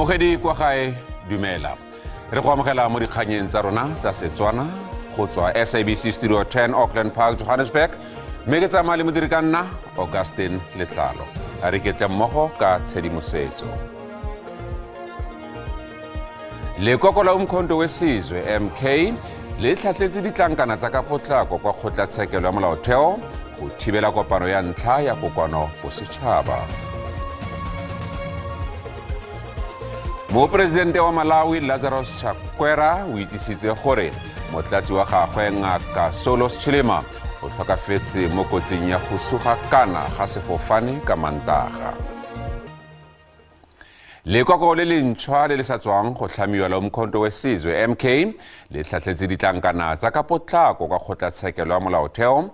Baamogedi kwa gae dumela. Re go amogela mo dikganyeng tsa rona tsa Setswana go tswa SABC Studio 10 Auckland Park, Johannesburg. Mme ke tsamaya le modiri ka nna Augustine Letlalo. A re ketla mmogo ka tshedimosetso. Lekoko la Umkhonto wesizwe MK le tlhatlhetse ditlankana tsa ka potlako kwa kgotlatshekelo ya molaotheo go thibela kopano ya ntlha ya kokoano bosetšhaba. Moporesidente wa Malawi Lazarus Chakwera o itsisitse gore motlatsi wa gagwe Ngaka Solos Chilima o tlhokafetse mo kotsing ya go sugakana ga sefofane ka Mantaga. Lekoko le lentšhwa le le sa tswang go tlhamiwa la Umkhonto wesizwe MK le tlhatlhetse ditlankana tsa ka potlako ka kgotlatshekelo ya molaotheo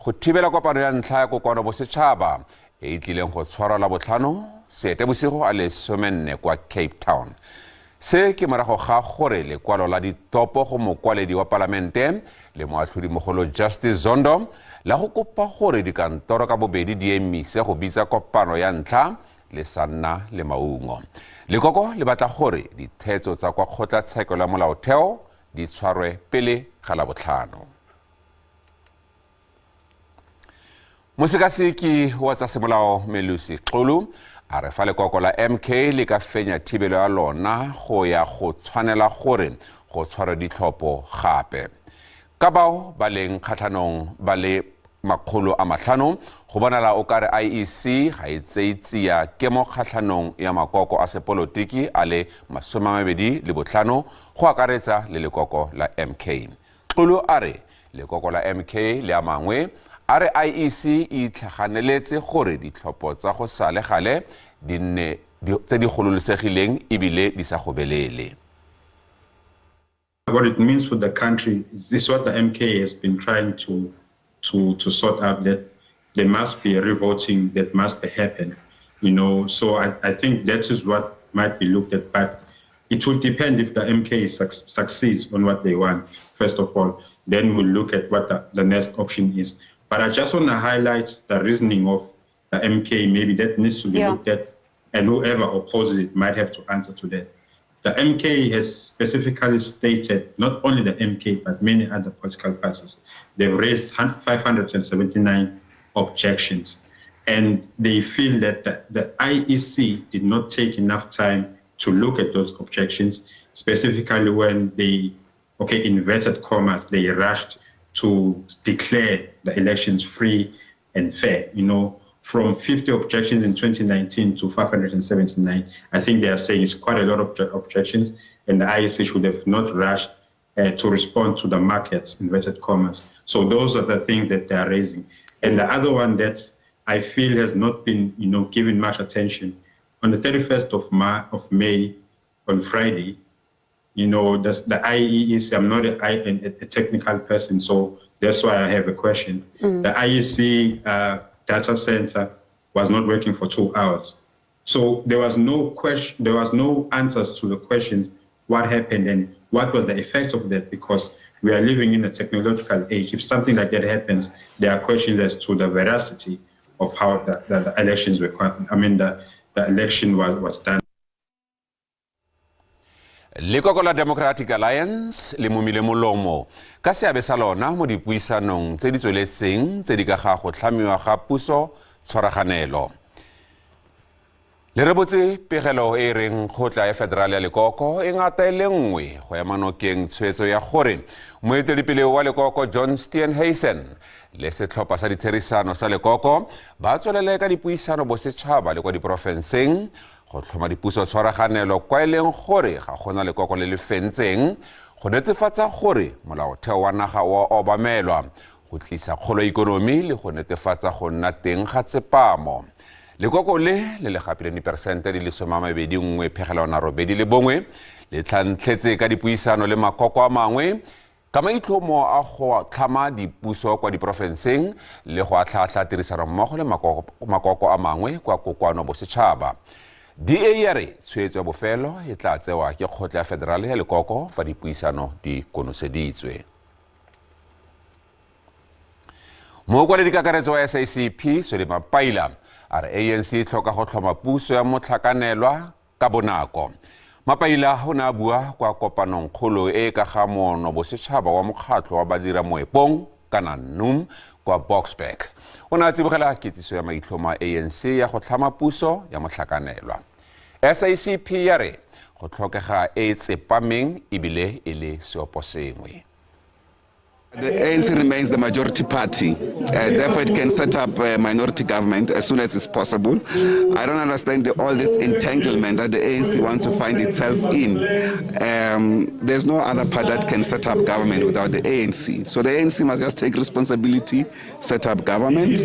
go thibela kopano ya ntlha ya kokoano bosetšhaba e tlileng go tshwarwa la botlhano Seetebosigo a le 14 kwa Cape Town. Se ke morago ga gore lekwalo la ditopo go mokwaledi wa palamente le moatlhodimogolo Justice Zondo la go kopa gore dikantoro ka bobedi di emise go bitsa kopano ya ntlha le sa nna le maungo. Lekoko le batla gore dithetso tsa kwa kgotlatshekelo ya molaotheo di tshwarwe pele ga la botlhano. Mosekaseki wa tsa semolao Melusi Xulu a re fa lekoko la MK le ka fenya thibelo ya lona go ya go tshwanela gore go tshwarwa ditlhopho gape. Ka bao ba leng kgatlhanong ba le 500 go bonala o kare IEC ga e tseitsia ke mo kgatlhanong ya makoko a sepolotiki a le 25 go akaretsa le lekoko la MK. Xulu a re lekoko la MK le a mangwe a re IEC e tlhaganeletse gore ditlhopho tsa go sale gale di nne tse di gololosegileng ebile di sa gobelele. What it means for the country is this: what the MK has been trying to sort out, that there must be a revoting that must happen, So I think that is what might be looked at, but it will depend if the MK succeeds on what they want. First of all, then we'll look at what the next option is. But I just want to highlight the reasoning of the MK. Maybe that needs to be looked at, and whoever opposes it might have to answer to that. The MK has specifically stated, not only the MK, but many other political parties, they've raised 579 objections. And they feel that the IEC did not take enough time to look at those objections, specifically when they, inverted commas, they rushed to declare the elections free and fair. From 50 objections in 2019 to 579, I think they are saying it's quite a lot of objections, and the IEC should have not rushed to respond to the market's inverted commas. So those are the things that they are raising. And the other one that I feel has not been, given much attention, on the 31st of May, on Friday, the IEC, I'm not a technical person, so that's why I have a question. The IEC data center was not working for 2 hours. So there was no question, there was no answers to the questions, what happened and what was the effect of that, because we are living in a technological age. If something like that happens, there are questions as to the veracity of how the elections were, the election was done. Lekoko la Democratic Alliance le momile molomo ka seabe sa lona mo dipuisanong tse di tsweletseng tse di ka ga go tlhamiwa ga puso tshwaraganelo. Le rebotse pegelo e reng kgotla ya federal ya lekoko e ngata e lengwe go ya manokeng tshwetso ya gore moeteledipele wa lekoko John Steenhuisen le setlhopha sa ditherisano sa lekoko ba tswelele ka dipuisano bosetšhaba le kwa diporofenseng go tlhoma dipuso tshwaraganelo kwa e leng gore ga gona lekoko le le fentseng go netefatsa gore molaotheo wa naga wa obamelwa go tlisa kgolo ikonomi le go netefatsa go nna teng ga tsepamo. Lekoko le gapile diperesente di le 21.8 le tlhantlhetse ka dipuisano le makoko a mangwe ka maitlhomo a go tlhama dipuso kwa diporofenseng le go atlhatlha tirisano mmogo le makoko a mangwe kwa kokoano bosetšhaba. DA tshwetso ya bofelo e tla tsewa ke kgotla ya federal ya lekoko fa dipuisano di konoseditswe. Mokwaledi kakaretso wa SACP Solima Paila a re ANC tlhoka go tlhoma puso ya motlhakanelwa ka bonako. Mapaila o ne a bua kwa kopanong kgolo e ka ga moono bosetšhaba wa mokgatlho wa badira moepong kana NUM kwa Boksburg. O ne a tsibogela ketiso ya maitlhomo a ANC ya go tlhama puso ya motlhakanelwa. SACP ya re go tlhokega e tsepameng ebile e le seoposengwe. The ANC remains the majority party, therefore it can set up a minority government as soon as it's possible. I don't understand all this entanglement that the ANC wants to find itself in. There's no other party that can set up government without the ANC. So the ANC must just take responsibility, set up government,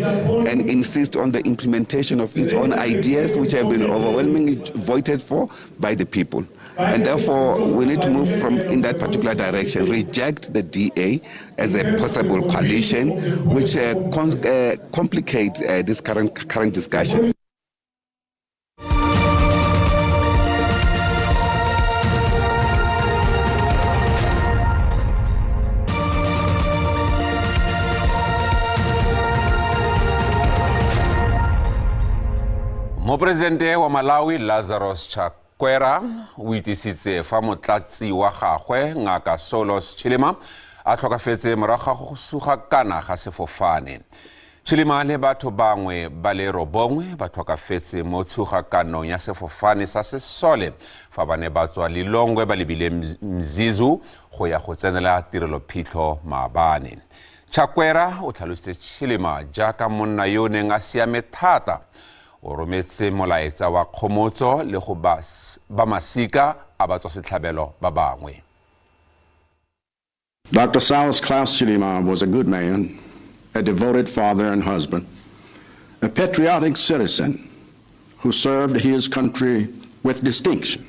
and insist on the implementation of its own ideas, which have been overwhelmingly voted for by the people. And therefore, we need to move in that particular direction, reject the DA as a possible coalition, which complicate these current discussions. Mopresidente wa Malawi Lazarus Chakwera o itisitse fa motlatsi wa gagwe ngaka Solos Chilima a tlhokafetse morago ga go suga kana ga sefofane. Chilima le batho bangwe ba le robongwe ba tlhokafetse mo tshugakanong ya sefofane sa Sesole fa ba ne ba tswa Lilongwe ba lebile Mzizu go ya go tsenela tirelo phitlho maabane. Chakwera o tlhalositse Chilima jaaka monna yo neng a siame thata o rometse molaetsa wa kgomotso le go ba masika a batswasetlhabelo ba bangwe. Dr. Saulus Klaus Chilima was a good man, a devoted father and husband, a patriotic citizen who served his country with distinction.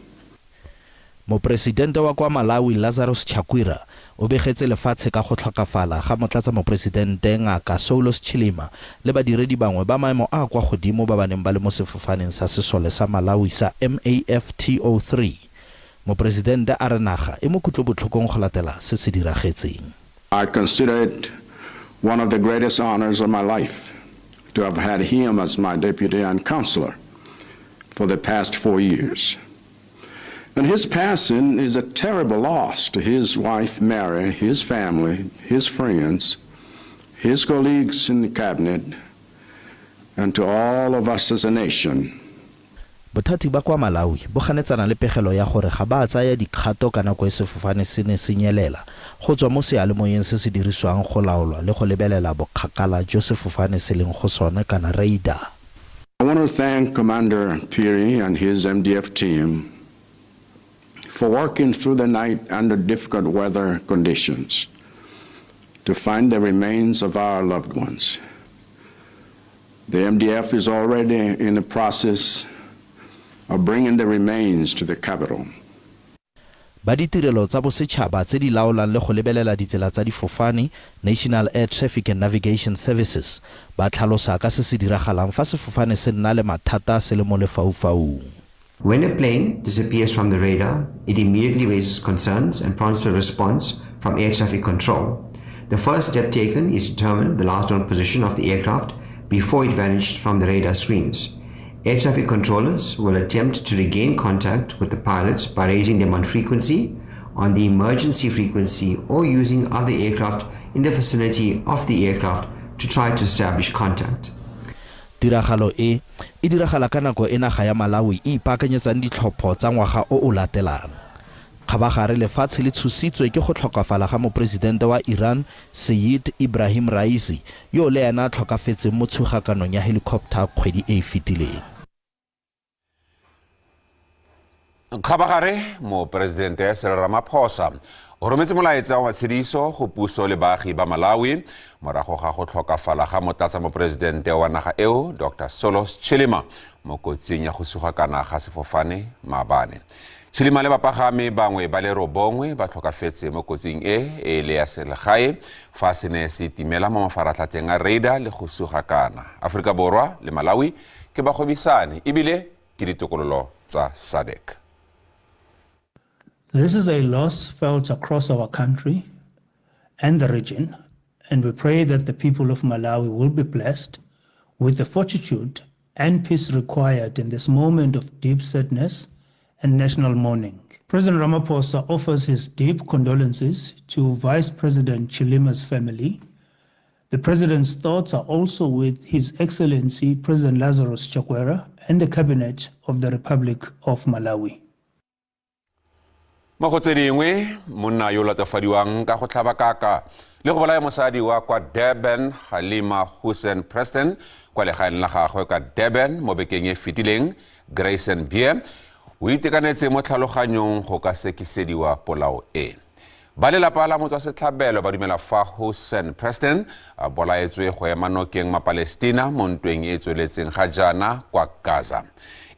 Mopresidente wa kwa Malawi Lazarus Chakwera o begetse lefatshe ka go tlhokafala ga motlatsa mopresidente ngaka Solos Chilima le badiredi bangwe ba maemo a kwa godimo ba baneng ba le mo sefofaneng sa Sesole sa Malawi sa MAFTO3. Mopresidente a re naga e mo kutlobotlhokong go latela se se diragetseng. I consider it one of the greatest honors of my life to have had him as my deputy and counselor for the past 4 years. And his passing is a terrible loss to his wife Mary, his family, his friends, his colleagues in the cabinet, and to all of us as a nation. Bothati ba kwa Malawi bo ganetsana le pegelo ya gore ga ba tsaya dikgato kana go sefofane se ne se nyelela go tswa mo sealemoyeng se se diriswang go laolwa le go lebelela bokgakala jo sefofane se leng go sone kana radar. I want to thank Commander Piri and his MDF team for working through the night under difficult weather conditions to find the remains of our loved ones. The MDF is already in the process of bringing the remains to the capital. Ba ditirelo tsa bosetšhaba tse di laolang le go lebelela ditsela tsa difofane National Air Traffic and Navigation Services ba tlhalosa ka se se diragalang fa sefofane se nna le mathata se le mo lefaufaung. When a plane disappears from the radar, it immediately raises concerns and prompts a response from air traffic control. The first step taken is to determine the last known position of the aircraft before it vanished from the radar screens. Air traffic controllers will attempt to regain contact with the pilots by raising them on frequency, on the emergency frequency, or using other aircraft in the vicinity of the aircraft to try to establish contact. Tiragalo e diragala ka nako e naga ya Malawi e ipaakanyetsang ditlhopho tsa ngwaga o o latelang. Kgabagare lefatshe le tshositswe ke go tlhokafala ga mopresidente wa Iran Sayyid Ibrahim Raisi yo le ena tlhokafetse mo tshugakanong ya helicopter kgwedi e fetileng. Kgabagare mopresidente Cyril Ramaphosa o rometse molaetsa wa tshediso go puso le baagi ba Malawi morago ga go tlhokafala ga motlatsa mopresidente wa naga eo Dr. Solos Chilima mo kotsing ya go sugakana ga sefofane maabane. Chilima le bapagami bangwe ba le robongwe ba tlhokafetse mo kotsing e le ya selegae fa se ne se timela mo mafaratlhatlheng a radar le go sugakana. Afrika Borwa le Malawi ke bagwebisane ebile ke ditokololo tsa SADC. This is a loss felt across our country and the region, and we pray that the people of Malawi will be blessed with the fortitude and peace required in this moment of deep sadness and national mourning. President Ramaphosa offers his deep condolences to Vice President Chilima's family. The President's thoughts are also with His Excellency President Lazarus Chakwera and the Cabinet of the Republic of Malawi. Mo go tse dingwe monna yo latofadiwang ka go tlhabakaka le go bolaya mosadi wa kwa Durban Halima Hussein Preston kwa legaeng la gagwe ka Durban mo bekeng e fetileng Grayson Beer o itekanetse mo tlhaloganyong go ka sekisediwa polao e. Ba lelapa la motswasetlhabelo ba dumela fa Hussein Preston a bolaetswe go ema nokeng ma-Palestina mo ntweng e tsweletseng ga jaana kwa Gaza.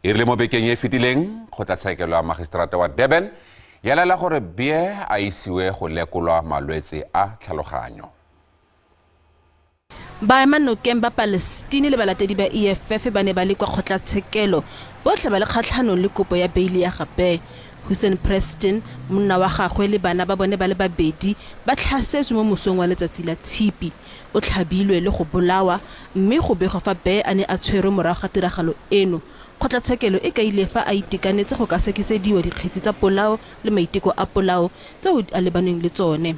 E rile mo bekeng e fetileng kgotlatshekelo ya magistrata wa Durban ya laela gore Beer a isiwe go lekolwa malwetse a tlhaloganyo. Baema nokeng ba Palestina le balatedi ba EFF ba ne ba le kwa kgotlatshekelo botlhe ba le kgatlhanong le kopo ya beili ya gape. Hussein Preston monna wa gagwe le bana ba bone ba le babedi ba tlhasetswe mo mosong wa letsatsi la tshipi. O tlhabilwe le go bolawa mme go begwa fa Beer a ne a tshwerwe morago ga tiragalo eno. Kgotlatshekelo e ka ile fa a itekanetse go ka sekisediwa dikgetsi tsa polao le maiteko a polao tseo a lebaneng le tsone.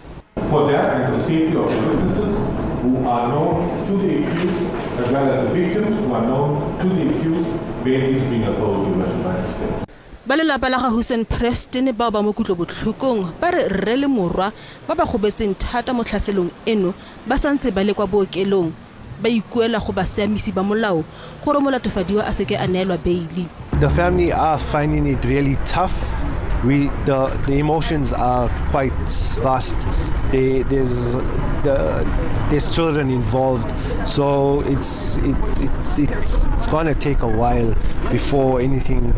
For that and the safety of the witnesses who are known to the accused as well as the victims who are known to the accused, bail is being opposed to Western State. Ba lelapa la ga Hussein Preston bao ba mo kutlobotlhokong ba re rre le morwa ba ba gobetseng thata mo tlhaselong eno ba santse ba le kwa bookelong ba ikuela go ba siamisi ba molao gore molatofadiwa a seke a neelwa beili. The family are finding it really tough. The emotions are quite vast. There's children involved, so it's going to take a while before anything,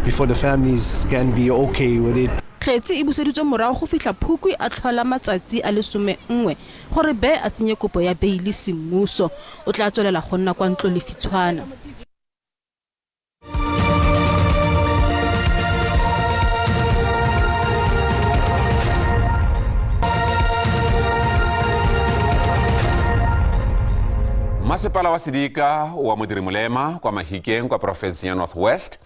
before the families can be okay with it. Kgetsi e buseditswe morago go fitla Phukwi a tlhola matsatsi a le 11 gore Beer a tsenye kopo ya beili semmuso o tla tswelela go nna kwa ntlo lefitshwana. Masepala wa Sidika wa Modirimolema kwa Mahikeng kwa province ya Northwest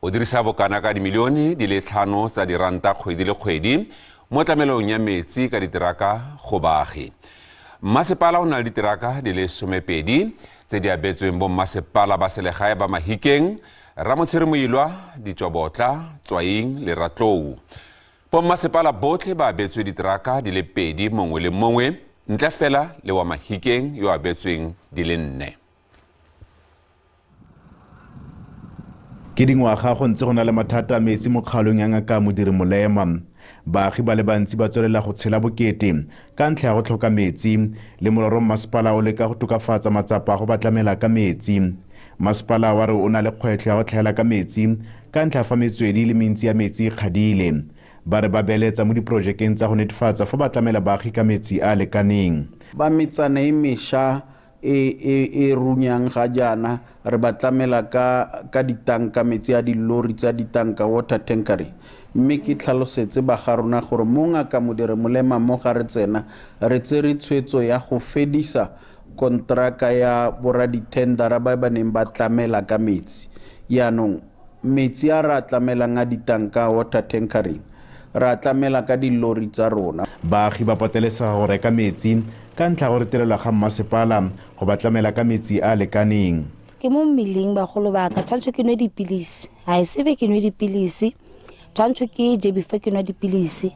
o dirisa bokana ka dimilione di le 5 tsa diranta kgwedi le kgwedi mo tlamelong ya metsi ka diteraka go baagi. Masepala o na le diteraka di le 12 tse di abetsweng bo masepala ba selegae ba Mahikeng, Ramotshirimoilwa, Ditsobotla, Tswaing le Ratlou. Bo masepala botlhe ba abetswe diteraka di le 2 mongwe le mongwe ntle fela le wa Mahikeng yo abetsweng di le 4. Ke dingwaga go ntse go na le mathata a metsi mo kgaolong ya Ngaka Modirimolema. Baagi ba le bantsi ba tswelela go tshela bokete ka ntlha ya go tlhoka metsi le morero masepala o leka go tokafatsa matsapa go batlamela ka metsi. Masepala wa re o na le kgwetlho ya go tlhaela ka metsi ka ntlha fa metswedi le mentsi ya metsi kgadile. Ba re ba beeletsa mo diprojekeng tsa go netefatsa fa ba tlamela baagi ka metsi a lekaneng. Ba metsana e mesha e runyang ga jana re ba tlamela ka ditanka metsi a dilori tsa ditanka water tankering. Mme ke tlhalosetse ba ga rona gore mo Ngaka Modirimolema mo ga re tsena re tsere tshwetso ya go fedisa kontraka ya boradithendara ba ba neng ba tlamela ka metsi. Yaanong metsi a ra tlamelang a ditanka water tankering ra tlamela ka dilori tsa rona. Baagi ba patelesa go reka metsi ka ntlha gore tirelo ga masepala go ba tlamela ka metsi a lekaneng. Ke mo mmileng bagolo ba ka tshwantsho ke nwe dipilisi a e sebe ke nwe dipilisi tshwantsho ke je before ke nwa dipilisi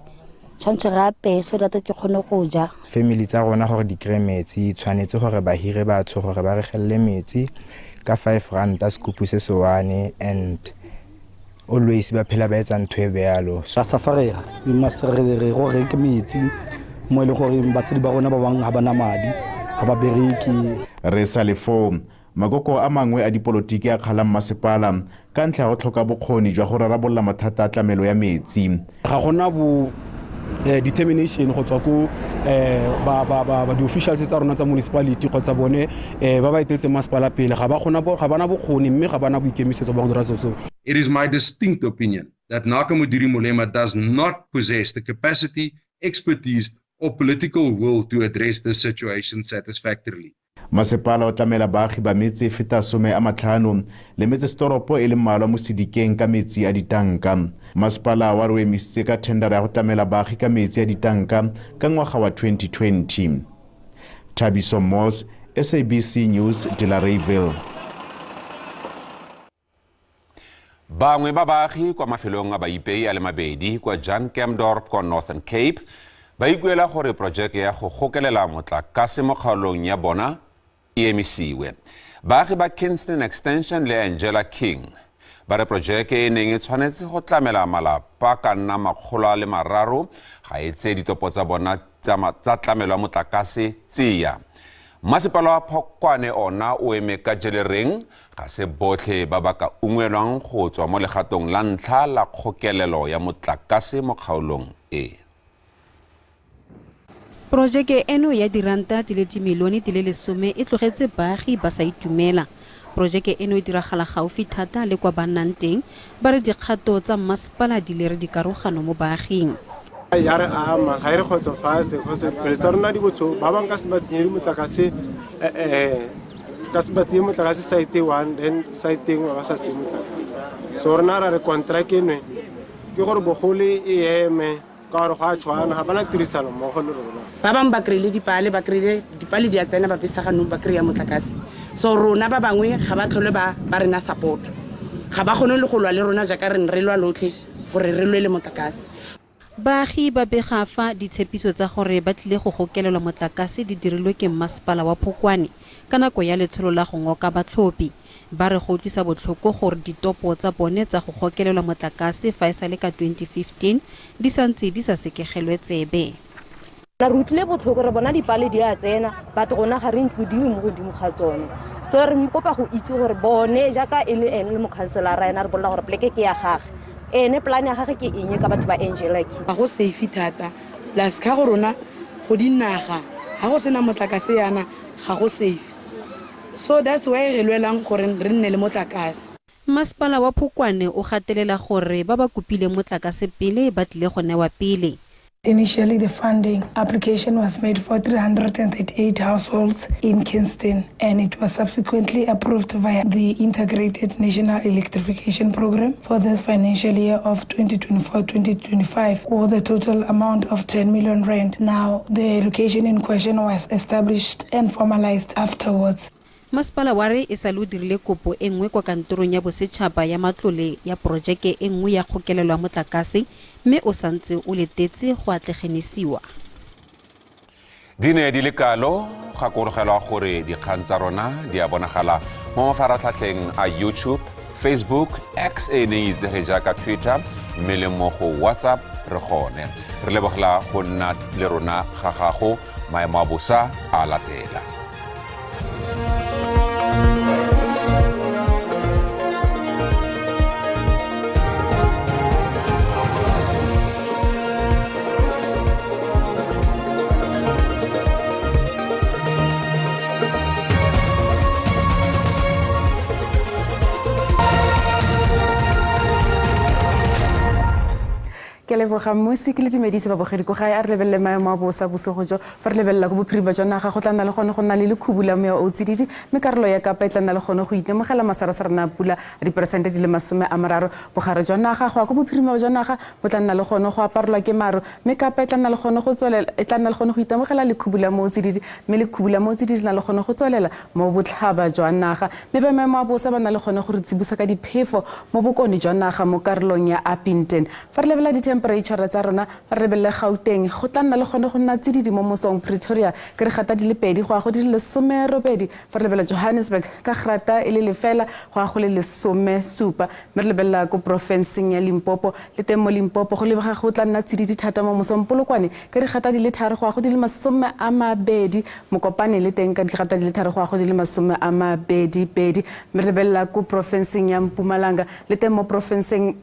tshwantsho gape so that ke kgone go ja. Family tsa rona gore di kry metsi tshwanetse gore ba hire batho gore ba regelle metsi ka 5 rand scoop se soane and always ba phela ba etsa ntwe bealo sa safarega we must re go reka metsi mo le gore batsedi ba rona ba bang ha bana madi ha ba bereki re sa le form magoko a mangwe a dipolotiki a kgalang masepala ka ntlha go tlhoka bokgoni jwa go rarabolla mathata a tlamelo ya metsi. Ga gona bo determination go tswa ko ba di-officials tsa rona tsa municipality kgotsa bone ba ba eteletse masepala pele ga bana bokgoni mme ga bana boikemisetso ba go dira so. It is my distinct opinion that Ngaka Modirimolema does not possess the capacity, expertise, or political will to address this situation satisfactorily. Masepala o tlamela baagi ba metse feta 50 le metsesetoropo e le mmalwa mo sedikeng ka metsi a ditanka. Masepala wa re o emisitse ka thendara ya go tlamela baagi ka metsi a ditanka ka ngwaga wa 2020. Thabiso Moss, SABC News, Delareyville. Bangwe ba baagi kwa mafelong a baipei a le mabedi kwa Jan Kempdorp kwa Northern Cape ba ikuela gore projeke ya go gokelela motlakase mo kgaolong ya bona e emisiwe. Baagi ba Kingston Extension le Angela King ba re projeke e neng e tshwanetse go tlamela malapa ka nna 300 ga e tse ditopo tsa bona tsa tlamelwa motlakase tseya. Masepala wa Phokwane ona o eme ka jelereng ga se botlhe ba ba ka ungwelwang go tswa mo legatong la ntlha la kgokelelo ya motlakase mo kgaolong e. Projeke eno ya diranta di le dimilione di le 10 e tlogetse baagi ba sa itumela. Projeke eno e diragala gaufi thata le kwa ba nnang teng ba re dikgato tsa masepala di le re dikarogano mo baaging. Ya re ama ga re kgotsofase kgotsa pele tsa rona di botho ba bang ka se ba tsenyedi motlakase ka se ba tsenye motlakase site 1 then site engwe ba sa se motlakase. So rona ra re contract enwe ke gore bogole e eme ka gore go a tshwana ga bana tirisano mmogo le rona. Ba bang ba kreile dipale di a tsena ba pisaganong ba kreya motlakase. So rona ba bangwe ga ba tlhole ba rena support ga ba kgone le go lwa le rona jaaka re lwa lotlhe gore re lwe le motlakase. Baagi ba bega fa ditshepiso tsa gore ba tlile go gokelelwa motlakase di dirilwe ke Masepala wa Phokwane ka nako ya letsholo la go ngoka batlhophi. Ba re go tlisa botlhoko gore ditopo tsa bone tsa go gokelelwa motlakase fa e sale ka 2015 di santse di sa sekegelwe tsebe. La rutlile botlhoko re bona dipale di a tsena batho gona ga re includiwe mo godimo ga tsone. So re mkopa go itse gore bone jaaka e le ene le mokhanselara ena re bolela gore pleke ke ya gagwe. Ene plan ya gagwe ke eng ka batho ba Angela King. Ga go safe thata. Las ka go rona go dinaga ga go sena motlakase yana ga go safe. So that's why re lwelang gore re nne le motlakase. Masepala wa Phokwane o gatelela gore ba ba kopile motlakase pele ba tlile go newa pele. Initially, the funding application was made for 338 households in Kingston, and it was subsequently approved via the Integrated National Electrification Program for this financial year of 2024-2025, with a total amount of 10 million rand. Now, the location in question was established and formalized afterwards. Masepala wa re e sale o dirile kopo e nngwe kwa kantorong ya bosetšhaba ya matlole ya projeke e nngwe ya kgokelelwa motlakase mme o santse o letetse go atlegenisiwa. Di ne di le kalo gakologelwa gore dikgang tsa rona di a bonagala mo mafaratlhatlheng a YouTube, Facebook, X e ne itsege jaaka Twitter mme le mo go WhatsApp re gone. Re lebogela go nna le rona ga gago maemo a bosa a latela. Ke leboga musiki le dimedisi ba bogedi go ga a re lebelle maemo a bosa bosogo jo fa re lebella go bophiri ba jona ga go tla nna le gone go nna le lekhubula mo o tsididi me karolo ya kapa e tla nna le gone go itemogela masarasara na pula di percent di le 30 bogare jona ga go bophiri ba jona ga bo tla nna le gone go aparelwa ke maro me kapa e tla nna le gone go tswelela e tla nna le gone go itemogela lekhubula mo o tsididi me lekhubula mo o tsididi na le gone go tswelela mo botlhaba jwa naga me ba maemo a bosa ba na le gone go re tsibusa ka diphefo mo bokone jwa naga mo karolong ya Upington fa re lebella temperature tsa rona re lebelle Gauteng go tla nna le gone go nna tsididi mo mosong Pretoria ke re gata di le 2 go a go di le 18 fa re lebella Johannesburg ka grata e le lefela go a go le 17 me re lebella ko provinceng ya Limpopo le teng mo Limpopo go lebega go tla nna tsididi thata mo mosong Polokwane ke re gata di le 3 go a go di le 20 mo Kopane le teng ka di gata di le 3 go a go di le 22 me re lebella ko provinceng ya Mpumalanga le teng mo provinceng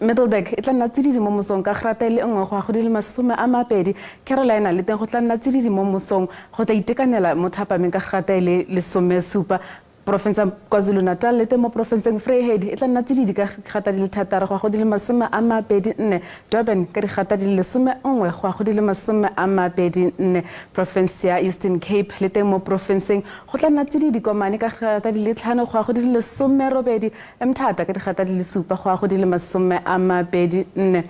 Middleburg e tla nna tsididi mo mosong ka grata le nngwe go a go di le 20 Carolina le teng go tla nna tsididi mo mosong go tla itekanela mo Thapameng ka grata le 17 Profensa KwaZulu-Natal le teng mo profenseng Vryheid e tla nna tsididi ka dikgata di le 6 go a go di le 24. Durban ka dikgata di le 11 go a go di le 24. Province ya Eastern Cape le teng mo profenseng go tla nna tsididi Komane ka dikgata di le 5 go a go di le 18. Mthatha ka dikgata di le 7 go a go di le 24.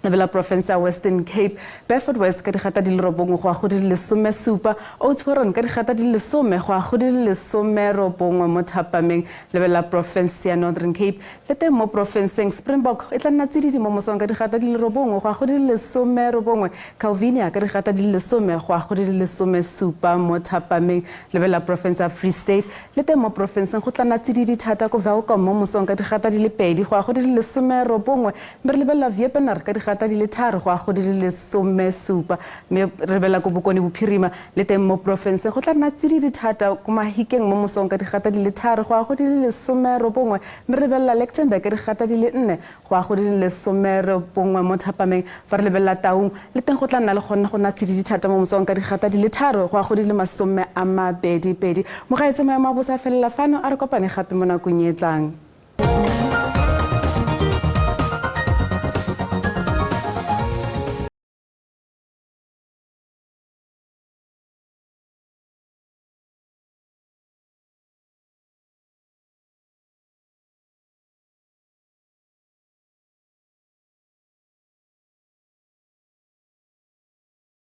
Nabela Province ya Western Cape, Beaufort West ka dikgata di le 9 go a go di le 17. Oudtshoorn ka dikgata di le 10 go a go di le 19 mo Thapameng. Lebela Province ya Northern Cape le teng mo provinceng Springbok e tla nna tsididi mo mosong ka dikgata di le 9 go a go di le 19. Calvinia ka dikgata di le 10 go a go di le 17 mo Thapameng. Lebela Province ya Free State le teng mo provinceng go tla nna tsididi thata ko Welkom mo mosong ka dikgata di le 2 go a go di le 19. Mme re lebella Wepener ka dikgata di le 3 go a go di le 17. Mme re lebella ko Bokone Bophirima le teng mo province go tla nna tsididi thata ko Mahikeng mo mosong ka dikgata di le 3 go a go di le 19. Mme re lebella Lichtenburg ka dikgata di le 4 go a go di le 19 mo Thapameng. Fa re lebella Taung le teng go tla nna le gonna go nna tsididi thata mo mosong ka dikgata di le 3 go a go di le 22. Mo ga etse maemo a bosa felela fano a re kopane gape mo nakong e tlang.